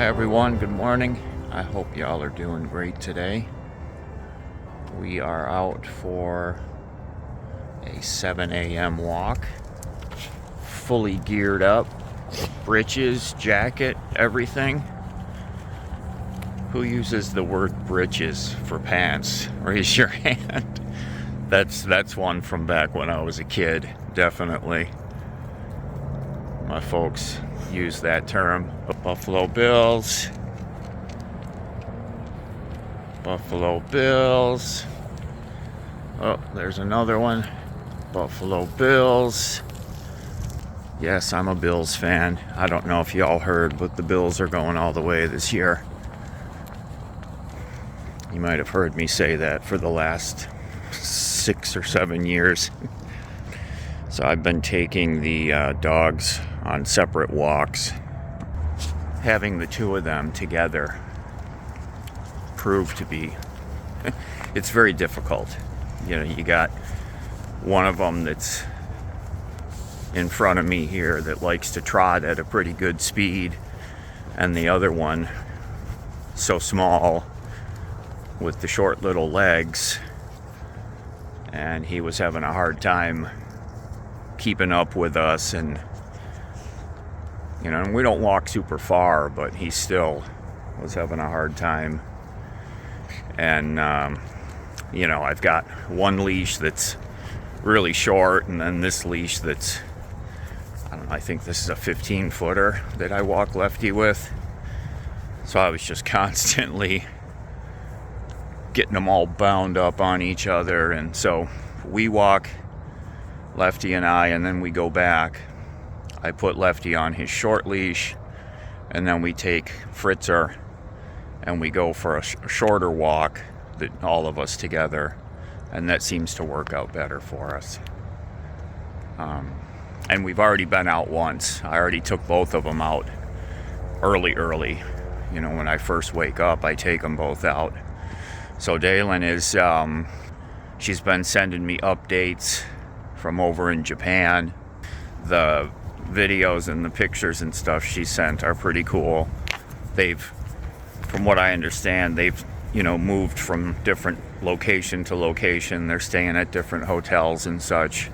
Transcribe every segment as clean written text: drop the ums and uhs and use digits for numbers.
everyone, good morning. I hope y'all are doing great today. We are out for a 7 a.m. walk, fully geared up, breeches, jacket, everything. Who uses the word breeches for pants? Raise your hand. That's one from back when I was a kid, definitely. My folks use that term. Buffalo Bills. Buffalo Bills. Oh, there's another one. Buffalo Bills. Yes, I'm a Bills fan. I don't know if y'all heard, but the Bills are going all the way this year. You might have heard me say that for the last 6 or 7 years. So I've been taking the dogs on separate walks. Having the two of them together proved to be, it's very difficult. You know, you got one of them that's in front of me here that likes to trot at a pretty good speed, and the other one so small with the short little legs, and he was having a hard time keeping up with us. And you know, we don't walk super far, but he still was having a hard time. And you know, I've got one leash that's really short, and then this leash that's, I don't know, I think this is a 15-footer that I walk lefty with. So I was just constantly getting them all bound up on each other. And so we walk, Lefty and I, and then we go back. I put Lefty on his short leash, and then we take Fritzer and we go for a shorter walk, that all of us together, and that seems to work out better for us. And we've already been out once. I already took both of them out early. You know, when I first wake up, I take them both out. So Dalen is, she's been sending me updates from over in Japan. The videos and the pictures and stuff she sent are pretty cool. From what I understand, they've, you know, moved from different location to location. They're staying at different hotels and such.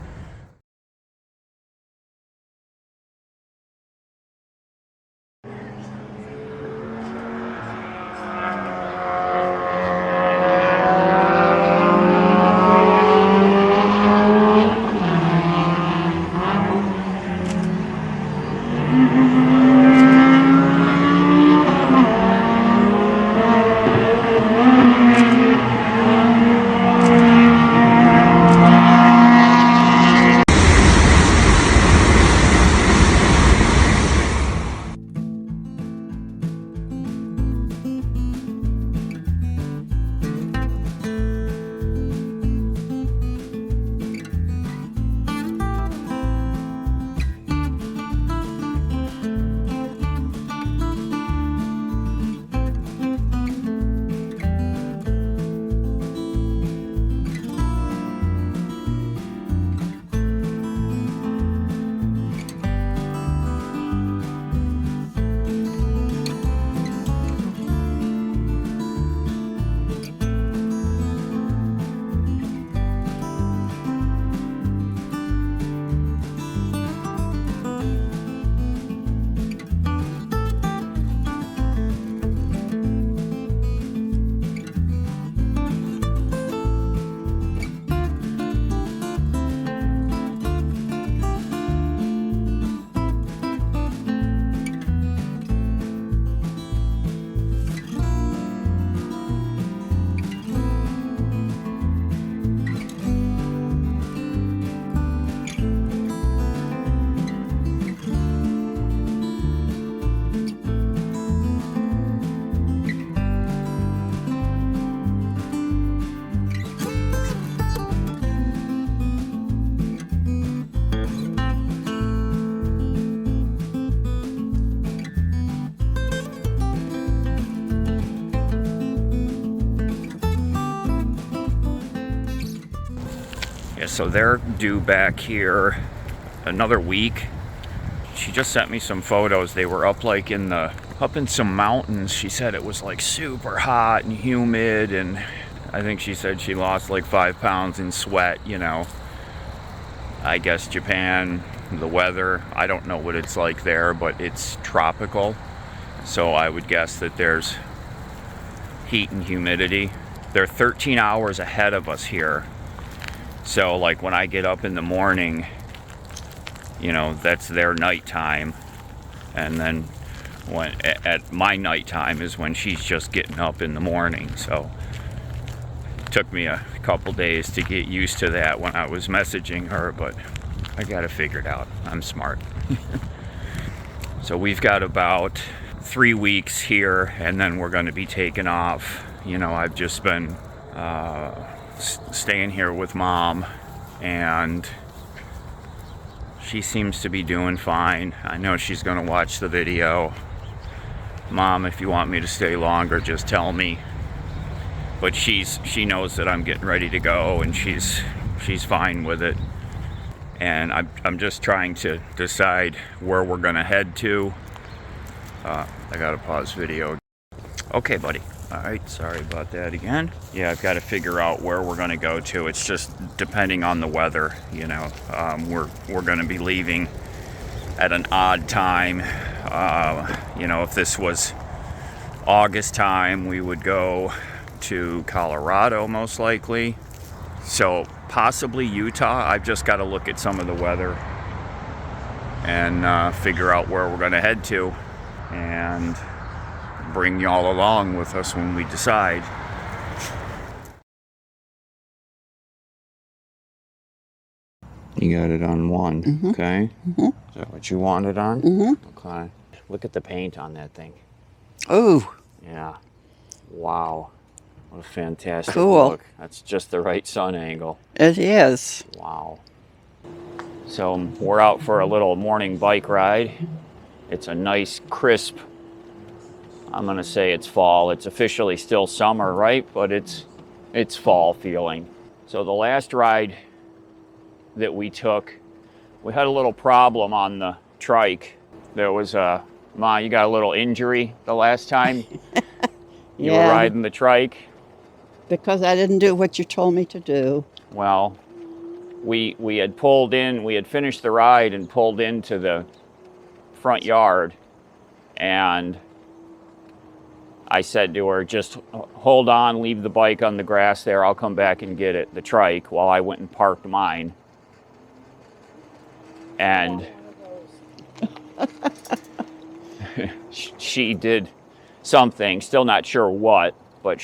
Yeah, so they're due back here another week. she just sent me some photos. They were up like up in some mountains. She said it was like super hot and humid, and I think she said she lost like 5 pounds in sweat, you know. I guess Japan, the weather, I don't know what it's like there, but it's tropical. So I would guess that there's heat and humidity. They're 13 hours ahead of us here. So like when I get up in the morning, you know, that's their nighttime. And then when at my nighttime is when she's just getting up in the morning. So it took me a couple days to get used to that when I was messaging her, but I got it figured out. I'm smart. So we've got about 3 weeks here, and then we're going to be taking off. You know, I've just been staying here with Mom, and she seems to be doing fine. I know she's going to watch the video. Mom, if you want me to stay longer, just tell me. But she knows that I'm getting ready to go, and she's fine with it. And I'm just trying to decide where we're going to head to. I got to pause video. Okay, buddy. All right, sorry about that again. Yeah, I've got to figure out where we're going to go to. It's just depending on the weather, you know. We're going to be leaving at an odd time. You know, if this was August time, we would go to Colorado most likely. So possibly Utah. I've just got to look at some of the weather and figure out where we're going to head to, and bring y'all along with us when we decide. You got it on one, okay? Is that what you wanted on? Okay. Look at the paint on that thing. Oh. Yeah. Wow. What a fantastic Cool. look. That's just the right sun angle. It is. Wow. So we're out for a little morning bike ride. It's a nice, crisp, I'm gonna say it's fall. It's officially still summer, right? But it's fall feeling. So the last ride that we took, we had a little problem on the trike. There was Ma, you got a little injury the last time you were riding the trike? Because I didn't do what you told me to do. Well, we had pulled in, we had finished the ride and pulled into the front yard, and I said to her, just hold on, leave the bike on the grass there, I'll come back and get it, the trike, while I went and parked mine. And she did something, still not sure what, but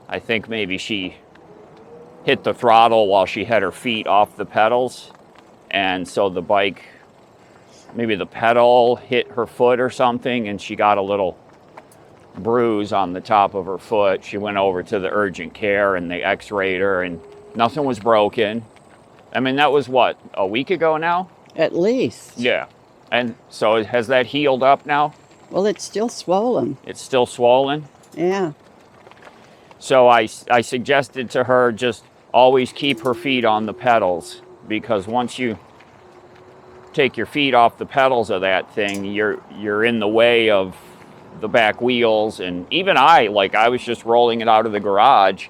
I think maybe she hit the throttle while she had her feet off the pedals, and so the bike, maybe the pedal hit her foot or something, and she got a little bruise on the top of her foot. She went over to the urgent care and they x-rayed her, and nothing was broken. I mean, that was what, a week ago now? At least. Yeah. And so has that healed up now? Well, it's still swollen. It's still swollen? Yeah. So I suggested to her just always keep her feet on the pedals, because once you take your feet off the pedals of that thing, you're in the way of the back wheels. And even I was just rolling it out of the garage,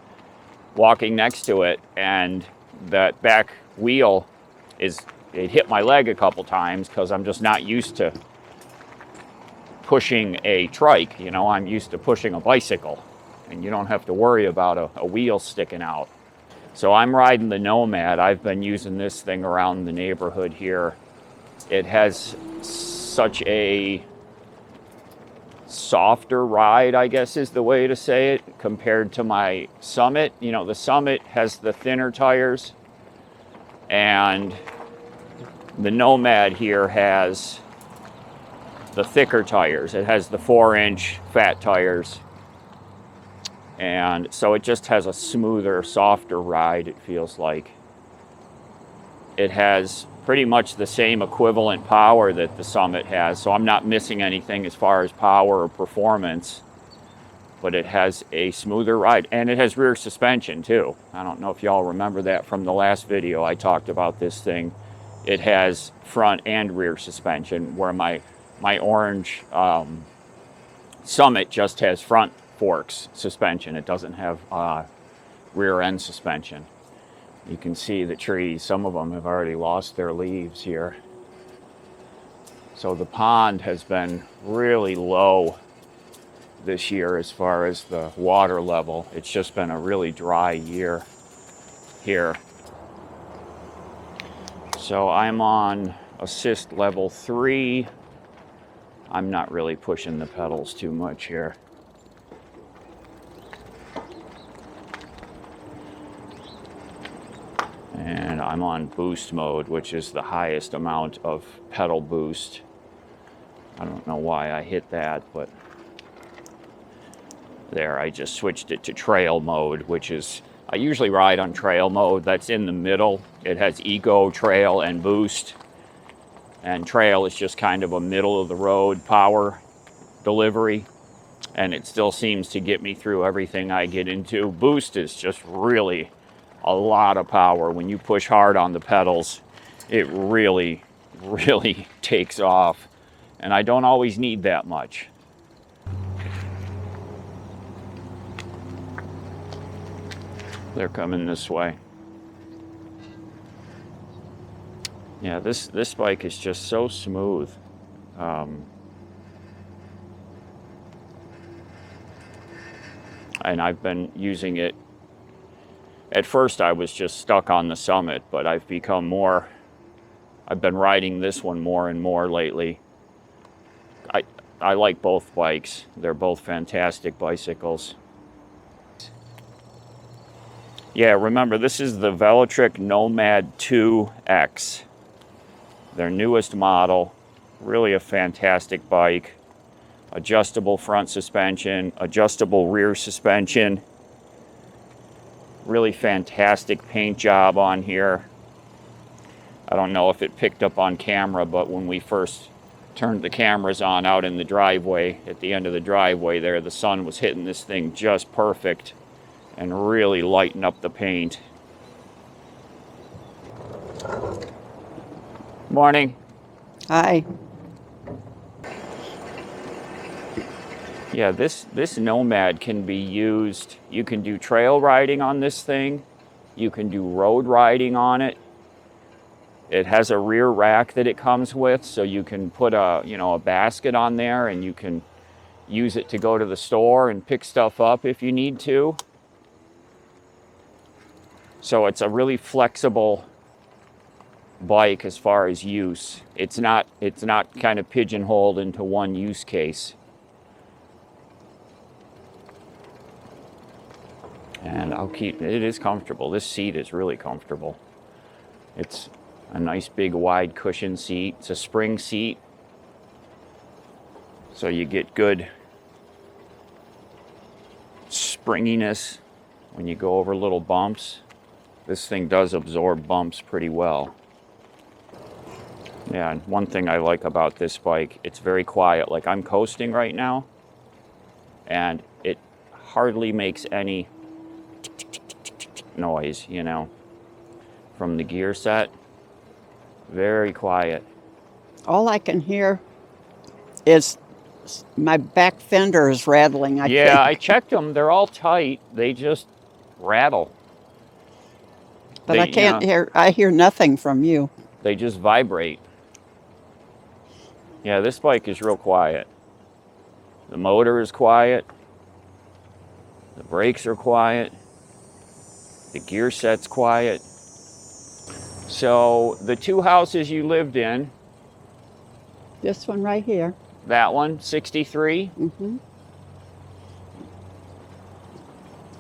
walking next to it, and that back wheel it hit my leg a couple times because I'm just not used to pushing a trike. You know, I'm used to pushing a bicycle, and you don't have to worry about a wheel sticking out. So I'm riding the Nomad. I've been using this thing around the neighborhood here. It has such a softer ride, I guess is the way to say it, compared to my Summit. You know, the Summit has the thinner tires, and the Nomad here has the thicker tires. It has the 4-inch fat tires. And so it just has a smoother, softer ride, it feels like. It has pretty much the same equivalent power that the Summit has, so I'm not missing anything as far as power or performance, but it has a smoother ride. And it has rear suspension too. I don't know if y'all remember that from the last video I talked about this thing. it has front and rear suspension, where my orange Summit just has front forks suspension. It doesn't have rear end suspension. You can see the trees, some of them have already lost their leaves here. So the pond has been really low this year as far as the water level. It's just been a really dry year here. So I'm on assist level 3. I'm not really pushing the pedals too much here. And I'm on boost mode, which is the highest amount of pedal boost. I don't know why I hit that, but there, I just switched it to trail mode, which is, I usually ride on trail mode. That's in the middle. It has eco, trail, and boost. And trail is just kind of a middle of the road power delivery. And it still seems to get me through everything I get into. Boost is just really a lot of power. When you push hard on the pedals, it really, really takes off. And I don't always need that much. They're coming this way. Yeah, this bike is just so smooth. And I've been using it. At first I was just stuck on the Summit, but I've been riding this one more and more lately. I like both bikes. They're both fantastic bicycles. Yeah, remember, this is the Velotric Nomad 2X. Their newest model. Really a fantastic bike. Adjustable front suspension, adjustable rear suspension. Really fantastic paint job on here. I don't know if it picked up on camera, but when we first turned the cameras on out in the driveway, at the end of the driveway there, the sun was hitting this thing just perfect and really lighten up the paint. Morning. Hi. Yeah, this Nomad can be used. You can do trail riding on this thing. You can do road riding on it. It has a rear rack that it comes with, so you can put a basket on there, and you can use it to go to the store and pick stuff up if you need to. So it's a really flexible bike as far as use. It's not kind of pigeonholed into one use case. And it is comfortable. This seat is really comfortable. It's a nice big wide cushion seat. It's a spring seat, so you get good springiness when you go over little bumps. This thing does absorb bumps pretty well. Yeah, and one thing I like about this bike, it's very quiet. Like, I'm coasting right now, and it hardly makes any noise, from the gear set. Very quiet. All I can hear is my back fender is rattling, I think. Yeah, I checked them. They're all tight. They just rattle. But I can't hear, I hear nothing from you. They just vibrate. Yeah, this bike is real quiet. The motor is quiet. The brakes are quiet. The gear set's quiet. So the two houses you lived in. This one right here. That one, 63? Mm-hmm.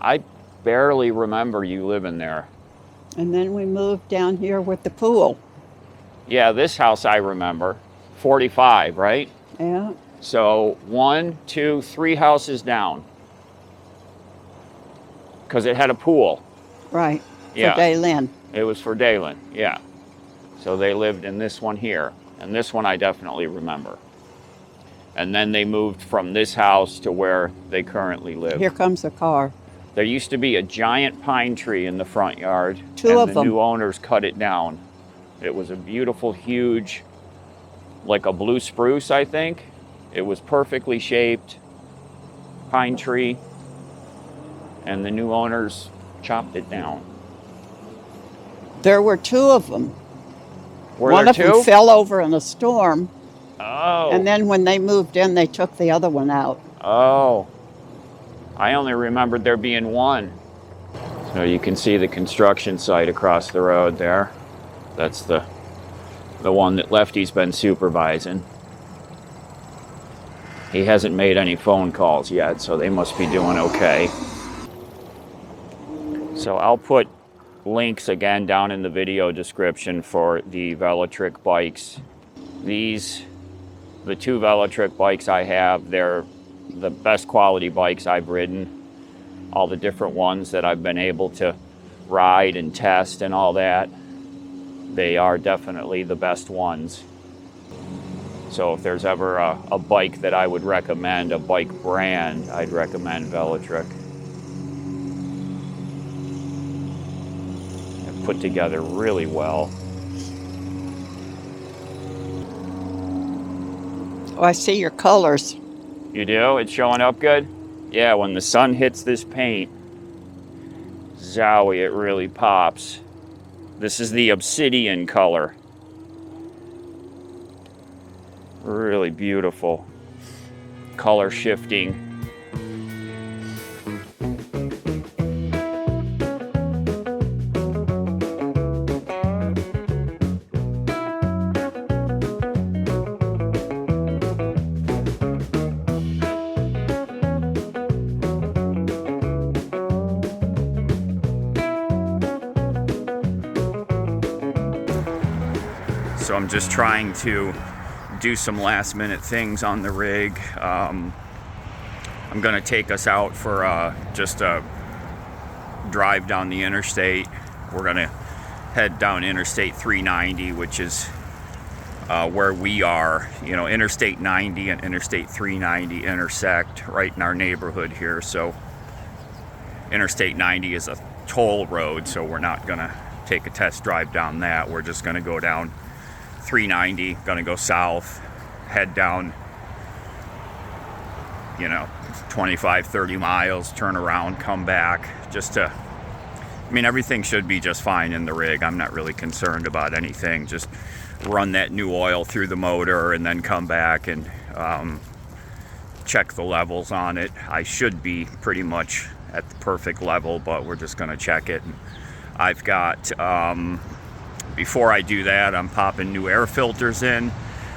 I barely remember you living there. And then we moved down here with the pool. Yeah, this house I remember. 45, right? Yeah. So 1, 2, 3 houses down. Because it had a pool. Right. Yeah. For Daylin. It was for Daylin, yeah. So they lived in this one here. And this one I definitely remember. And then they moved from this house to where they currently live. Here comes a car. There used to be a giant pine tree in the front yard. Two of and them. the new owners cut it down. It was a beautiful, huge, like a blue spruce, I think. It was perfectly shaped, pine tree, and the new owners chopped it down. There were two of them. Were One there of them two? fell over in a storm, Oh. and then when they moved in, they took the other one out. Oh. I only remembered there being one. So you can see the construction site across the road there. That's the one that Lefty's been supervising. He hasn't made any phone calls yet, so they must be doing okay. So I'll put links again down in the video description for the Velotric bikes. The two Velotric bikes I have, they're the best quality bikes I've ridden. All the different ones that I've been able to ride and test and all that, they are definitely the best ones. So if there's ever a bike that I would recommend, a bike brand, I'd recommend Velotric. They're put together really well. Oh, I see your colors. You do? It's showing up good? Yeah, when the sun hits this paint, zowie, it really pops. This is the obsidian color. Really beautiful. Color shifting. So I'm just trying to do some last minute things on the rig. I'm gonna take us out for just a drive down the interstate. We're gonna head down Interstate 390, which is where we are. You know, Interstate 90 and Interstate 390 intersect right in our neighborhood here. So Interstate 90 is a toll road, so we're not gonna take a test drive down that. We're just gonna go down 390, gonna go south, head down, 25, 30 miles, turn around, come back, everything should be just fine in the rig. I'm not really concerned about anything. Just run that new oil through the motor and then come back and check the levels on it. I should be pretty much at the perfect level, but we're just gonna check it. I've got, before I do that, I'm popping new air filters in.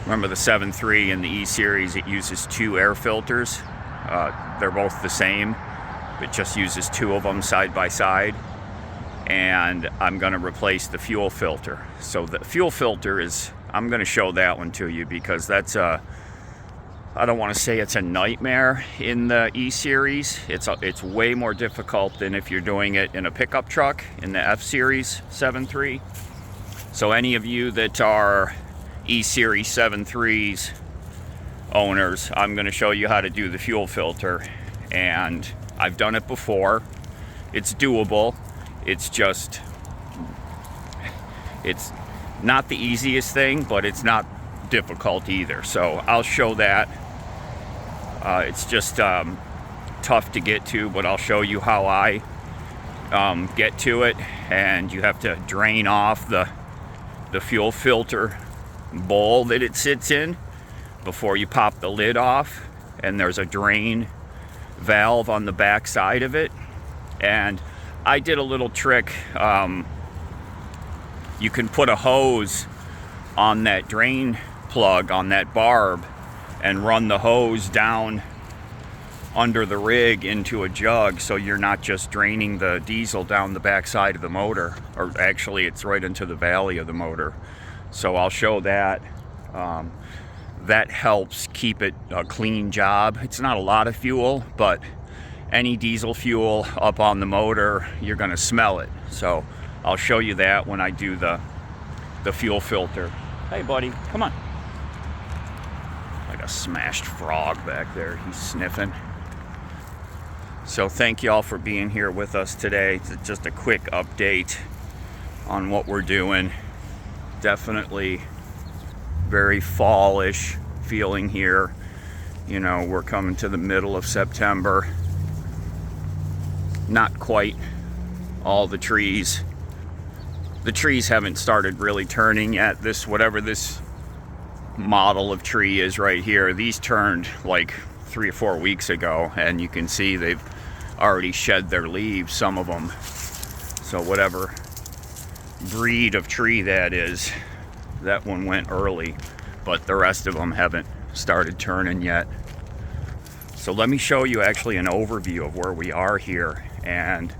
Remember the 7.3 and the E-Series, it uses two air filters. They're both the same. It just uses two of them side by side. And I'm gonna replace the fuel filter. So the fuel filter is, I'm gonna show that one to you because that's I don't wanna say it's a nightmare in the E-Series. It's way more difficult than if you're doing it in a pickup truck in the F-Series 7.3. So any of you that are E-Series 7.3s owners, I'm going to show you how to do the fuel filter. And I've done it before. It's doable. It's not the easiest thing, but it's not difficult either. So I'll show that. It's just tough to get to, but I'll show you how I get to it. And you have to drain off the fuel filter bowl that it sits in before you pop the lid off, and there's a drain valve on the back side of it. And I did a little trick. You can put a hose on that drain plug, on that barb, and run the hose down under the rig into a jug, so you're not just draining the diesel down the back side of the motor, or actually it's right into the valley of the motor. So I'll show that. That helps keep it a clean job. It's not a lot of fuel, but any diesel fuel up on the motor, you're gonna smell it. So I'll show you that when I do the fuel filter. Hey buddy, come on. Like a smashed frog back there, he's sniffing. So thank you all for being here with us today. It's just a quick update on what we're doing. definitely very fallish feeling here. You know, we're coming to the middle of September. Not quite all the trees. The trees haven't started really turning yet. Whatever this model of tree is right here, these turned like 3 or 4 weeks ago, and you can see they've already shed their leaves, some of them. So whatever breed of tree that is, that one went early, but the rest of them haven't started turning yet. So let me show you actually an overview of where we are here. And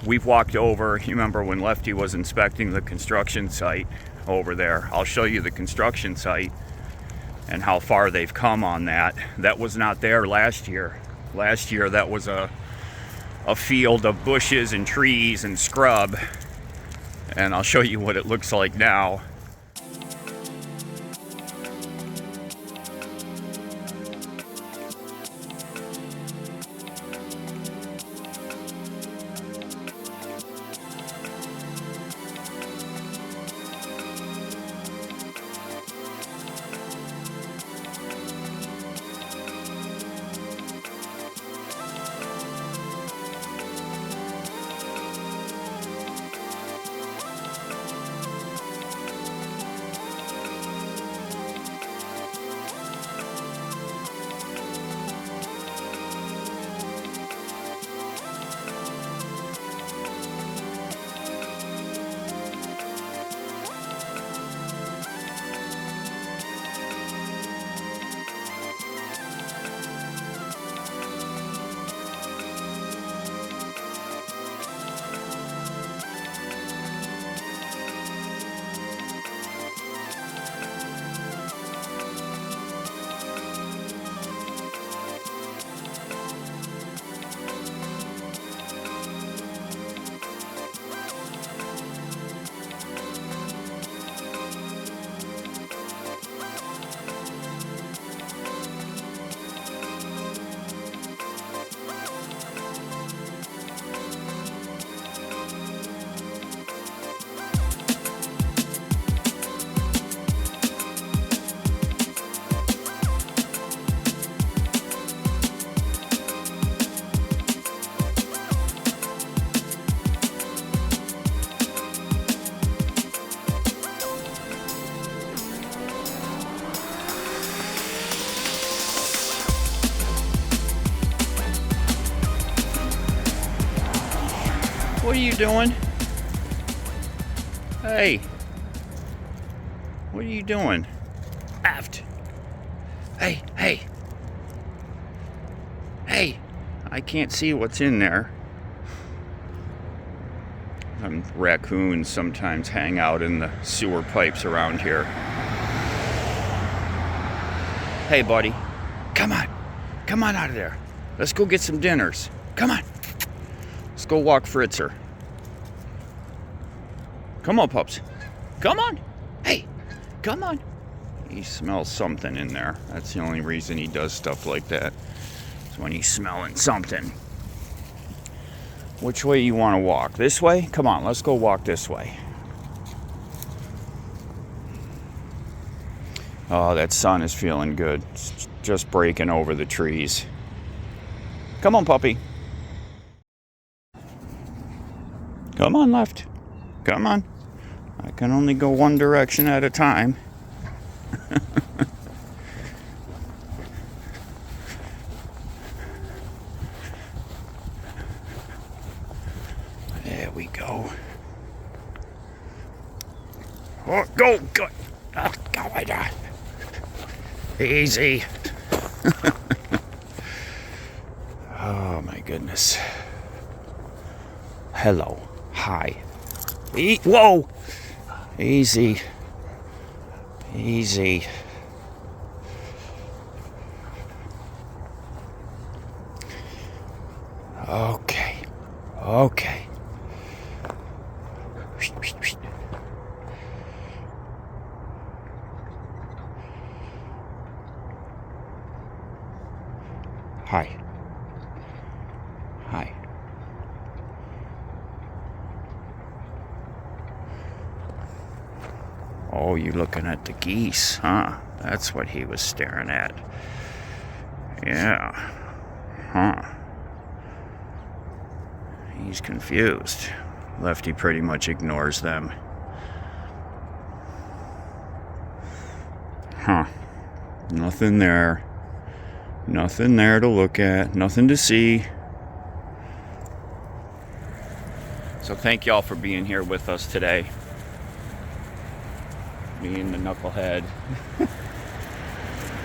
we've walked over, you remember when Lefty was inspecting the construction site over there. I'll show you the construction site and how far they've come on that. That was not there last year. Last year that was a field of bushes and trees and scrub. And I'll show you what it looks like now. What are you doing? Hey. What are you doing? Aft. Hey, hey. Hey. I can't see what's in there. Raccoons sometimes hang out in the sewer pipes around here. Hey, buddy. Come on. Come on out of there. Let's go get some dinners. Come on. Let's go walk Fritzer. Come on, pups. Come on. Hey, come on. He smells something in there. That's the only reason he does stuff like that. It's when he's smelling something. Which way you want to walk? This way? Come on, let's go walk this way. Oh, that sun is feeling good. It's just breaking over the trees. Come on, puppy. Come on, left. Come on. I can only go one direction at a time. There we go. Oh, go, go. Oh, go right on. Easy. Oh, my goodness. Hello. Hi. Whoa! Easy. Easy. Okay. Okay. Hi. Hi. Oh, you looking at the geese, huh? That's what he was staring at. Yeah. Huh. He's confused. Lefty pretty much ignores them. Huh. Nothing there. Nothing there to look at. Nothing to see. So thank y'all for being here with us today. Me and the knucklehead.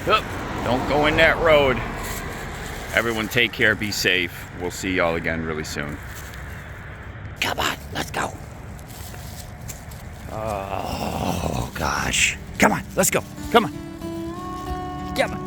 Oop, don't go in that road. Everyone take care, be safe. We'll see y'all again really soon. Come on, let's go. Oh gosh. Come on, let's go. Come on. Come on.